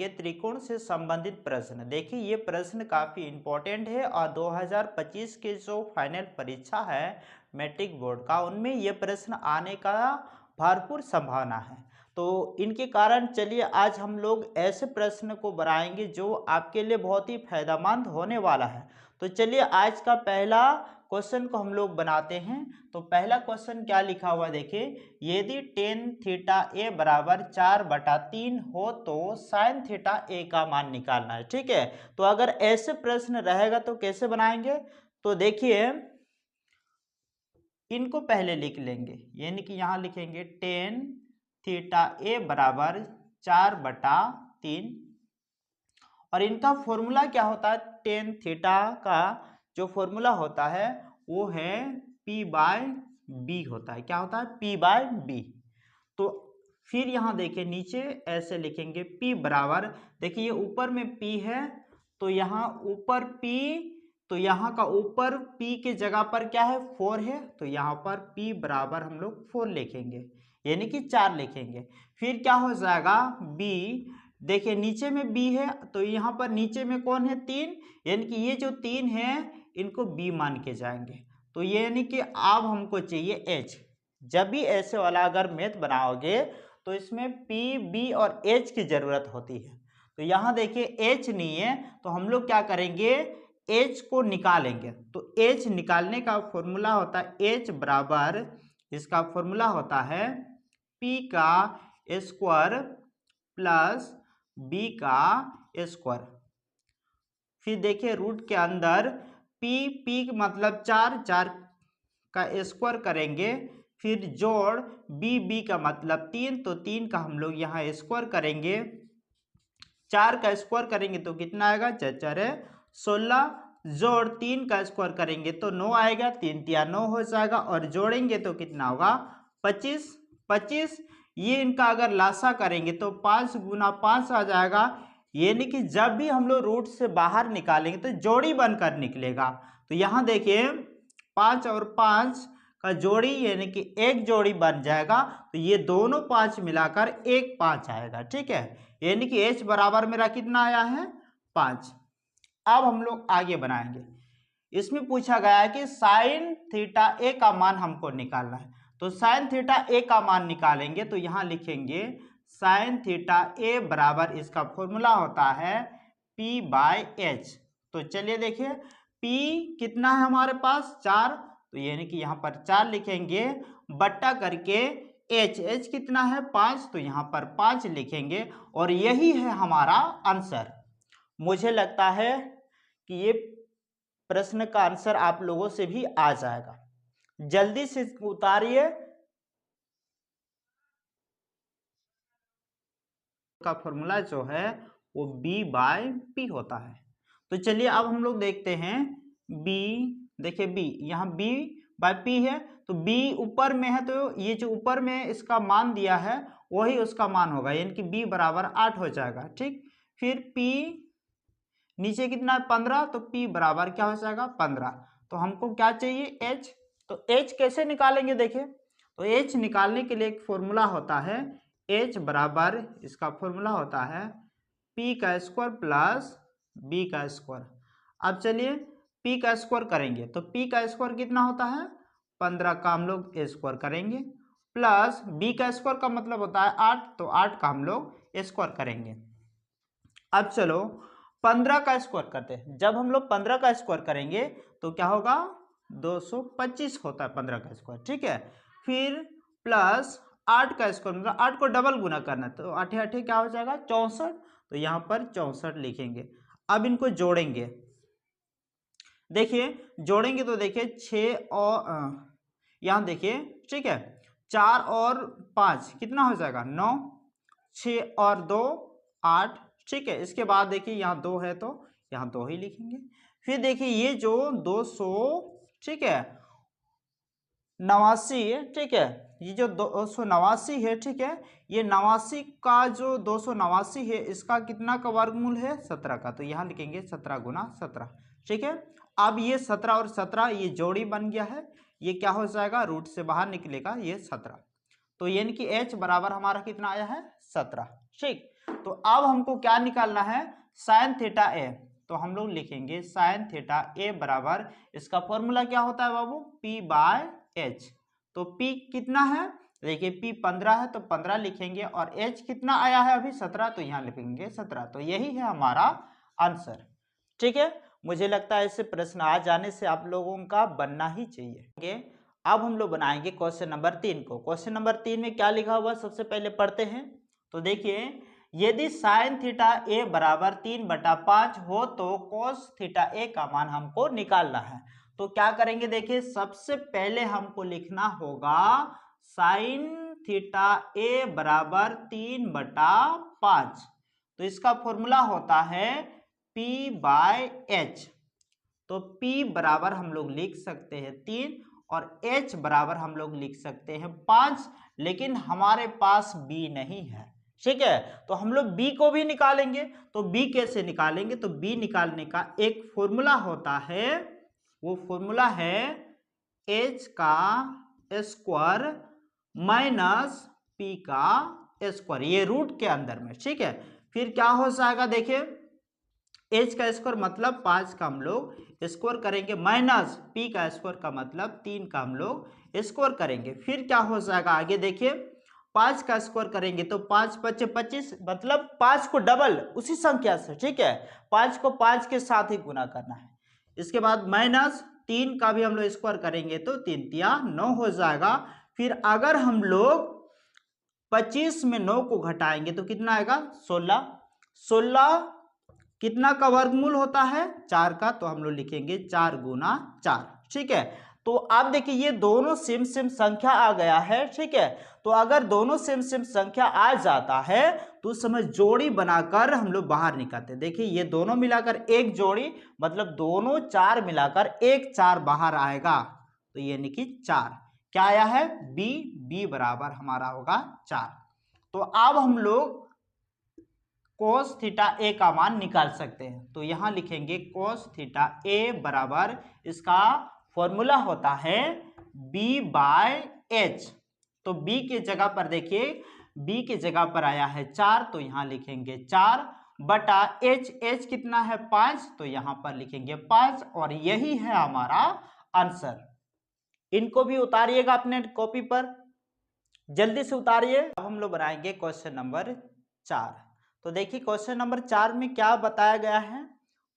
ये त्रिकोण से संबंधित प्रश्न देखिए, ये प्रश्न काफ़ी इम्पोर्टेंट है और 2025 के जो फाइनल परीक्षा है मैट्रिक बोर्ड का, उनमें ये प्रश्न आने का भरपूर संभावना है। तो इनके कारण चलिए आज हम लोग ऐसे प्रश्न को बनाएंगे जो आपके लिए बहुत ही फायदेमंद होने वाला है। तो चलिए आज का पहला क्वेश्चन को हम लोग बनाते हैं। तो पहला क्वेश्चन क्या लिखा हुआ है देखिए, यदि टेन थीटा ए बराबर 4/3 हो तो साइन थीटा ए का मान निकालना है। ठीक है, तो अगर ऐसे प्रश्न रहेगा तो कैसे बनाएंगे, तो देखिए इनको पहले लिख लेंगे, यानी कि यहाँ लिखेंगे टेन थीटा ए बराबर 4/3 और इनका फॉर्मूला क्या होता है, टेन थीटा का जो फॉर्मूला होता है वो है P/B होता है। क्या होता है, P/B। तो फिर यहाँ देखिए नीचे ऐसे लिखेंगे P बराबर, देखिए ये ऊपर में P है तो यहाँ ऊपर P, तो यहाँ का ऊपर P के जगह पर क्या है 4 है, तो यहाँ पर P बराबर हम लोग 4 लिखेंगे, यानी कि 4 लिखेंगे। फिर क्या हो जाएगा B, देखिए नीचे में B है तो यहाँ पर नीचे में कौन है 3, यानी कि ये जो 3 है इनको B मान के जाएंगे। तो ये यानी कि अब हमको चाहिए H। जब भी ऐसे वाला अगर मैथ बनाओगे तो इसमें P, B और H की जरूरत होती है। तो यहाँ देखिए H नहीं है तो हम लोग क्या करेंगे, H को निकालेंगे। तो H निकालने का फॉर्मूला होता है H बराबर, इसका फॉर्मूला होता है P का स्क्वायर प्लस B का स्क्वायर। फिर देखिए रूट के अंदर P मतलब 4 का स्क्वायर करेंगे, फिर जोड़ B का मतलब 3, तो 3 का हम लोग यहाँ स्क्वायर करेंगे। 4 का स्क्वायर करेंगे तो कितना आएगा, 4 16, जोड़ 3 का स्क्वायर करेंगे तो 9 आएगा, 3 तिया 9 हो जाएगा और जोड़ेंगे तो कितना होगा 25। ये इनका अगर लासा करेंगे तो 5 गुना 5 आ जाएगा, यानी कि जब भी हम लोग रूट से बाहर निकालेंगे तो जोड़ी बनकर निकलेगा। तो यहाँ देखिए 5 और 5 का जोड़ी यानी कि एक जोड़ी बन जाएगा, तो ये दोनों 5 मिलाकर एक 5 आएगा। ठीक है, यानी कि H बराबर मेरा कितना आया है 5। अब हम लोग आगे बनाएंगे। इसमें पूछा गया है कि साइन थीटा ए का मान हमको निकालना है। तो साइन थीटा ए का मान निकालेंगे तो यहाँ लिखेंगे साइन थीटा ए बराबर, इसका फॉर्मूला होता है P/H। तो चलिए देखिए P कितना है हमारे पास 4, तो यानी कि यहाँ पर 4 लिखेंगे बट्टा करके H कितना है 5, तो यहाँ पर 5 लिखेंगे और यही है हमारा आंसर। मुझे लगता है कि ये प्रश्न का आंसर आप लोगों से भी आ जाएगा, जल्दी से उतारिए। का फॉर्मूला जो है वो B/P होता है। तो चलिए अब हम लोग देखते हैं B, देखिए B, यहाँ B/P है तो B ऊपर में है तो ये जो ऊपर में इसका मान दिया है वही उसका मान होगा, यानी कि B बराबर 8 हो जाएगा। ठीक, फिर P नीचे कितना है 15, तो P बराबर क्या हो जाएगा 15। तो हमको क्या चाहिए H, तो H कैसे निकालेंगे देखिए, तो H निकालने के लिए एक फॉर्मूला होता है H बराबर, इसका फॉर्मूला होता है P का स्क्वायर प्लस B का स्क्वायर। अब चलिए P का स्क्वायर करेंगे तो P का स्क्वायर कितना होता है 15 का हम लोग स्क्वायर करेंगे, प्लस B का स्क्वायर का मतलब होता है 8, तो 8 का हम लोग स्क्वायर करेंगे। अब चलो 15 का स्क्वायर करते हैं। जब हम लोग 15 का स्क्वायर करेंगे तो क्या होगा 225 होता है 15 का स्क्वायर। ठीक है, फिर प्लस 8 का स्क्वायर, मतलब 8 को डबल गुना करना है तो 8 8 क्या हो जाएगा 64, तो यहाँ पर 64 लिखेंगे। अब इनको जोड़ेंगे, देखिए जोड़ेंगे तो देखिए 6 और यहाँ देखिए, ठीक है 4 और 5 कितना हो जाएगा 9, 6 और 2 8। ठीक है, इसके बाद देखिए यहाँ 2 है तो यहाँ 2 ही लिखेंगे। फिर देखिए ये जो 200, ठीक है 89 है, ठीक है ये जो 289 है, ठीक है ये 89 का जो 289 है इसका कितना का वर्गमूल है 17 का, तो यहाँ लिखेंगे 17 गुना 17। ठीक है, अब ये 17 और 17 ये जोड़ी बन गया है, ये क्या हो जाएगा रूट से बाहर निकलेगा ये 17, तो यानी कि H बराबर हमारा कितना आया है 17। ठीक, तो अब हमको क्या निकालना है, साइन थीटा ए। तो हम लोग लिखेंगे साइन थीटा ए बराबर, इसका फॉर्मूला क्या होता है बाबू, P बाय H। तो P कितना है, देखिए P 15 है तो 15 लिखेंगे, और H कितना आया है अभी 17, तो यहाँ लिखेंगे 17। तो यही है हमारा आंसर। ठीक है, मुझे लगता है ऐसे प्रश्न आ जाने से आप लोगों का बनना ही चाहिए। अब हम लोग बनाएंगे क्वेश्चन नंबर 3 को। क्वेश्चन नंबर 3 में क्या लिखा हुआ सबसे पहले पढ़ते हैं। तो देखिए, यदि साइन थीटा ए बराबर 3/5 हो तो कोस थीटा ए का मान हमको निकालना है। तो क्या करेंगे, देखिए सबसे पहले हमको लिखना होगा साइन थीटा ए बराबर 3/5। तो इसका फॉर्मूला होता है P बाय H। तो P बराबर हम लोग लिख सकते हैं 3 और H बराबर हम लोग लिख सकते हैं 5, लेकिन हमारे पास B नहीं है। ठीक है, तो हम लोग B को भी निकालेंगे। तो B कैसे निकालेंगे, तो B निकालने का एक फॉर्मूला होता है, वो फॉर्मूला है H का स्क्वायर माइनस P का स्क्वायर, ये रूट के अंदर में। ठीक है, फिर क्या हो जाएगा, देखिए H का स्क्वायर मतलब 5 का हम लोग स्क्वायर करेंगे, माइनस P का स्क्वायर का मतलब 3 का हम लोग स्क्वायर करेंगे। फिर क्या हो जाएगा आगे, देखिए 5 का स्क्वायर करेंगे तो 5 × 5 = 25, मतलब 5 को डबल उसी संख्या से। ठीक है, 5 को 5 के साथ ही गुना करना है। इसके बाद माइनस 3 का भी हम लोग स्क्वायर करेंगे तो 3 × 3 = 9 हो जाएगा। फिर अगर हम लोग 25 में 9 को घटाएंगे तो कितना आएगा, 16। 16 कितना का वर्गमूल होता है, 4 का, तो हम लोग लिखेंगे 4 × 4। ठीक है, तो आप देखिए ये दोनों सेम सेम संख्या आ गया है। ठीक है, तो अगर दोनों सेम सेम संख्या आ जाता है तो उस समय जोड़ी बनाकर हम लोग बाहर निकालते हैं। देखिए ये दोनों मिलाकर एक जोड़ी, मतलब दोनों 4 मिलाकर एक 4 बाहर आएगा, तो ये यानी कि 4 क्या आया है, B बराबर हमारा होगा 4। तो अब हम लोग कोस थीटा ए का मान निकाल सकते हैं। तो यहां लिखेंगे कोस थीटा ए बराबर, इसका फॉर्मूला होता है B बाय H। तो B के जगह पर देखिए, B के जगह पर आया है 4, तो यहां लिखेंगे 4 बटा H कितना है 5, तो यहां पर लिखेंगे 5, और यही है हमारा आंसर। इनको भी उतारिएगा अपने कॉपी पर, जल्दी से उतारिए। अब हम लोग बनाएंगे क्वेश्चन नंबर 4। तो देखिए क्वेश्चन नंबर 4 में क्या बताया गया है,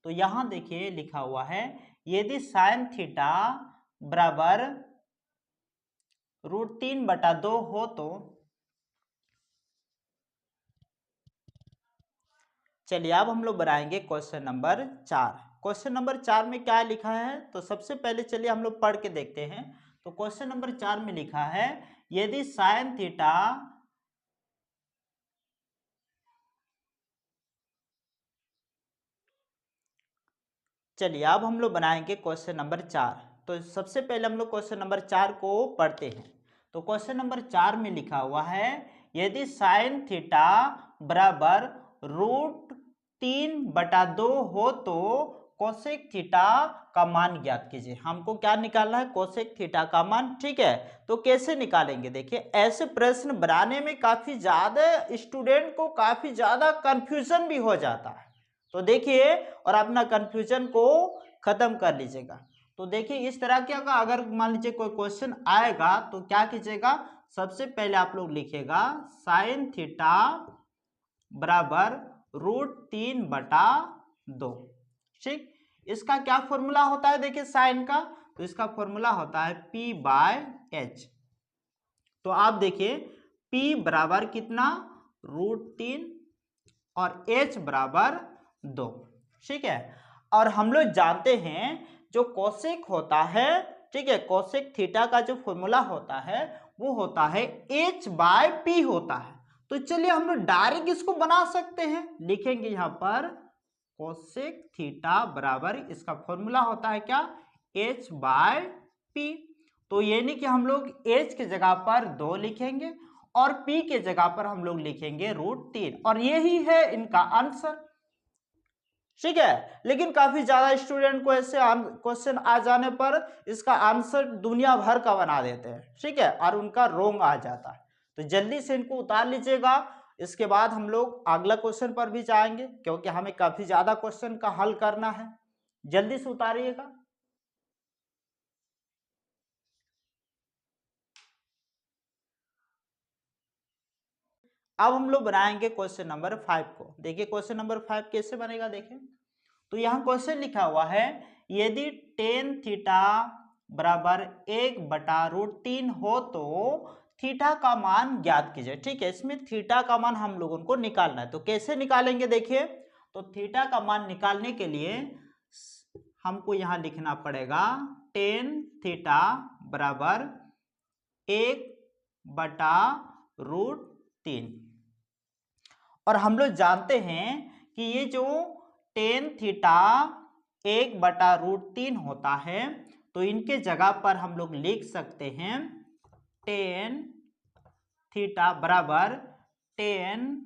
तो यहां देखिए लिखा हुआ है, यदि साइन थीटा बराबर √3/2 हो तो, चलिए अब हम लोग बनाएंगे क्वेश्चन नंबर 4। क्वेश्चन नंबर 4 में क्या लिखा है, तो सबसे पहले चलिए हम लोग पढ़ के देखते हैं। तो क्वेश्चन नंबर 4 में लिखा है, यदि साइन थीटा चलिए अब हम लोग बनाएंगे क्वेश्चन नंबर 4। तो सबसे पहले हम लोग क्वेश्चन नंबर 4 को पढ़ते हैं। तो क्वेश्चन नंबर 4 में लिखा हुआ है, यदि साइन थीटा बराबर √3/2 हो तो कोसेक थीटा का मान ज्ञात कीजिए। हमको क्या निकालना है, कोसेक थीटा का मान। ठीक है, तो कैसे निकालेंगे, देखिए ऐसे प्रश्न बनाने में काफी ज्यादा स्टूडेंट को काफी ज्यादा कंफ्यूजन भी हो जाता है। तो देखिए और अपना कंफ्यूजन को खत्म कर लीजिएगा। तो देखिए इस तरह के अगर मान लीजिए कोई क्वेश्चन आएगा तो क्या कीजिएगा, सबसे पहले आप लोग लिखिएगा साइन थीटा बराबर √3/2। ठीक, इसका क्या फॉर्मूला होता है, देखिए साइन का, तो इसका फॉर्मूला होता है P बाय H। तो आप देखिए P बराबर कितना, √3 और H बराबर 2। ठीक है, और हम लोग जानते हैं जो कोसेक होता है, ठीक है, कोसेक थीटा का जो फॉर्मूला होता है वो होता है H/P होता है। तो चलिए हम लोग डायरेक्ट इसको बना सकते हैं, लिखेंगे यहाँ पर कोसेक थीटा बराबर, इसका फॉर्मूला होता है क्या, H/P। तो यानी कि हम लोग H के जगह पर 2 लिखेंगे और P के जगह पर हम लोग लिखेंगे √3, और यही है इनका आंसर। ठीक है, लेकिन काफी ज्यादा स्टूडेंट को ऐसे क्वेश्चन आ जाने पर इसका आंसर दुनिया भर का बना देते हैं। ठीक है, और उनका रोंग आ जाता है। तो जल्दी से इनको उतार लीजिएगा, इसके बाद हम लोग अगला क्वेश्चन पर भी जाएंगे, क्योंकि हमें काफी ज्यादा क्वेश्चन का हल करना है। जल्दी से उतारिएगा। अब हम लोग बनाएंगे क्वेश्चन नंबर 5 को। देखिए क्वेश्चन नंबर 5 कैसे बनेगा, देखें तो यहाँ क्वेश्चन लिखा हुआ है, यदि टेन थीटा बराबर 1/√3 हो तो थीटा का मान ज्ञात कीजिए। ठीक है, इसमें थीटा का मान हम लोगों को निकालना है। तो कैसे निकालेंगे, देखिए तो थीटा का मान निकालने के लिए हमको यहाँ लिखना पड़ेगा टेन थीटा बराबर 1/√3। और हम लोग जानते हैं कि ये जो टेन थीटा 1/√3 होता है, तो इनके जगह पर हम लोग लिख सकते हैं टेन थीटा बराबर टेन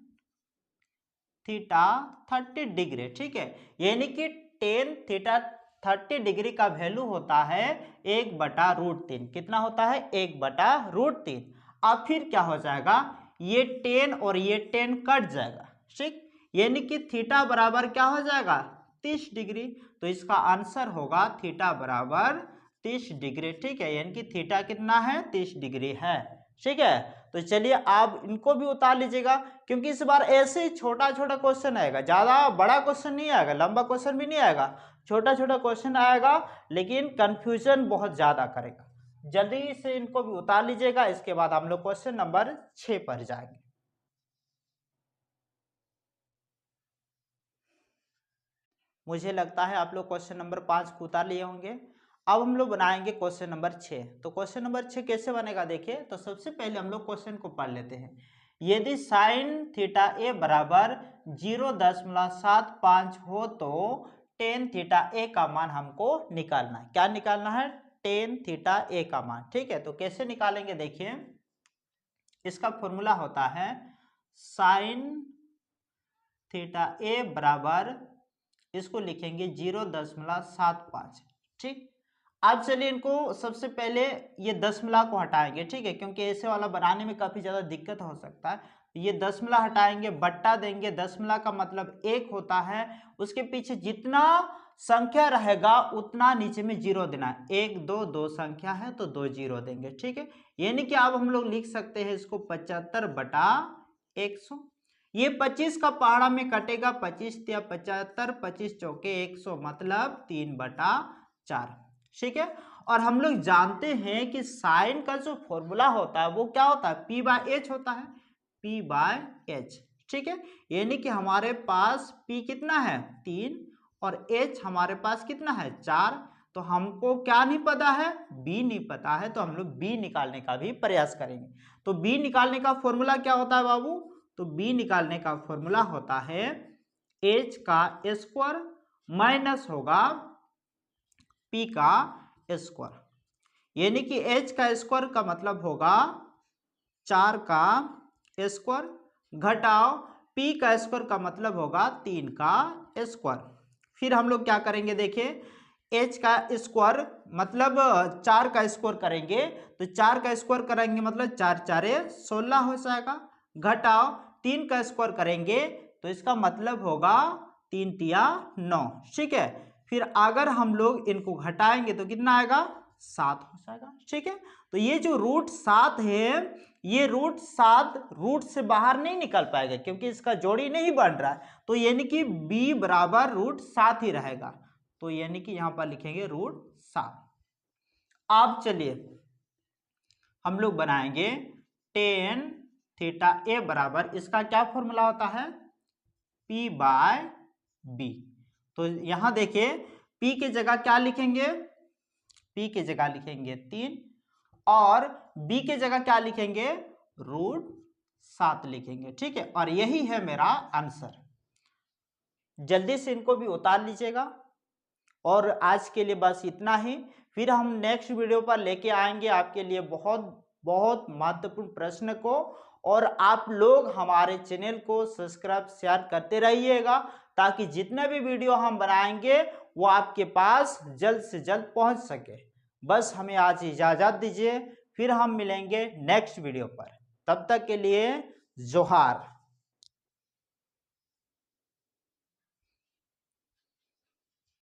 थीटा 30 डिग्री। ठीक है, यानी कि टेन थीटा 30 डिग्री का वैल्यू होता है 1/√3। कितना होता है, 1/√3। अब फिर क्या हो जाएगा, ये 10 और ये 10 कट जाएगा। ठीक, यानी कि थीटा बराबर क्या हो जाएगा, 30 डिग्री। तो इसका आंसर होगा थीटा बराबर 30 डिग्री। ठीक है, यानी कि थीटा कितना है, 30 डिग्री है। ठीक है, तो चलिए आप इनको भी उतार लीजिएगा, क्योंकि इस बार ऐसे ही छोटा छोटा क्वेश्चन आएगा, ज्यादा बड़ा क्वेश्चन नहीं आएगा, लंबा क्वेश्चन भी नहीं आएगा, छोटा छोटा क्वेश्चन आएगा, लेकिन कंफ्यूजन बहुत ज्यादा करेगा। जल्दी से इनको भी उतार लीजिएगा। इसके बाद हम लोग क्वेश्चन नंबर 6 पर जाएंगे। मुझे लगता है आप लोग क्वेश्चन नंबर 5 को उतार लिए होंगे। अब हम लोग बनाएंगे क्वेश्चन नंबर 6। तो क्वेश्चन नंबर 6 कैसे बनेगा, देखिए तो सबसे पहले हम लोग क्वेश्चन को पढ़ लेते हैं। यदि साइन थीटा ए बराबर 0.75 हो तो टेन थीटा ए का मान हमको निकालना है। क्या निकालना है, टेन थीटा ए का मान। ठीक है, तो कैसे निकालेंगे, देखिए इसका फॉर्मूला होता है साइन थीटा ए बराबर, इसको लिखेंगे 0.75। ठीक, अब चलिए इनको सबसे पहले ये दशमलव को हटाएंगे। ठीक है, क्योंकि ऐसे वाला बनाने में काफी ज्यादा दिक्कत हो सकता है। ये दशमलव हटाएंगे, बट्टा देंगे, दशमलव का मतलब 1 होता है, उसके पीछे जितना संख्या रहेगा उतना नीचे में जीरो देना है। 1 2 2 संख्या है तो 2 जीरो देंगे। ठीक है, यानी कि अब हम लोग लिख सकते हैं इसको 75/100। ये 25 का पहाड़ा में कटेगा, 25 या 75, 25 चौके 100, मतलब 3/4। ठीक है, और हम लोग जानते हैं कि साइन का जो फॉर्मूला होता है वो क्या होता है, P/H होता है, P/H। ठीक है, यानी कि हमारे पास P कितना है, 3, और H हमारे पास कितना है, 4। तो हमको क्या नहीं पता है, B नहीं पता है, तो हम लोग B निकालने का भी प्रयास करेंगे। तो B निकालने का फॉर्मूला क्या होता है बाबू, तो B निकालने का फॉर्मूला होता है H का स्क्वायर माइनस होगा P का स्क्वायर, यानी कि H का स्क्वायर का मतलब होगा 4 का स्क्वायर घटाओ P का स्क्वायर का मतलब होगा 3 का स्क्वायर। फिर हम लोग क्या करेंगे, देखिए H का स्क्वायर मतलब 4 का स्क्वायर करेंगे, तो 4 का स्क्वायर करेंगे मतलब 4 4 16 हो जाएगा, घटाओ 3 का स्क्वायर करेंगे तो इसका मतलब होगा 3 तिया 9। ठीक है, फिर अगर हम लोग इनको घटाएंगे तो कितना आएगा, 7 हो जाएगा। ठीक है, तो ये जो √7 है, ये √7 रूट से बाहर नहीं निकल पाएगा, क्योंकि इसका जोड़ी नहीं बन रहा है, तो यानी कि B बराबर √7 ही रहेगा। तो यानी कि यहां पर लिखेंगे √7। अब चलिए हम लोग बनाएंगे टेन थीटा ए बराबर, इसका क्या फॉर्मूला होता है, P/B। तो यहां देखिए P की जगह क्या लिखेंगे, P की जगह लिखेंगे 3, और B की जगह क्या लिखेंगे, √7 लिखेंगे। ठीक है, और यही है मेरा आंसर। जल्दी से इनको भी उतार लीजिएगा। और आज के लिए बस इतना ही, फिर हम नेक्स्ट वीडियो पर लेके आएंगे आपके लिए बहुत बहुत महत्वपूर्ण प्रश्न को। और आप लोग हमारे चैनल को सब्सक्राइब शेयर करते रहिएगा, ताकि जितने भी वीडियो हम बनाएंगे वो आपके पास जल्द से जल्द पहुंच सके। बस हमें आज इजाजत दीजिए, फिर हम मिलेंगे नेक्स्ट वीडियो पर। तब तक के लिए जोहार।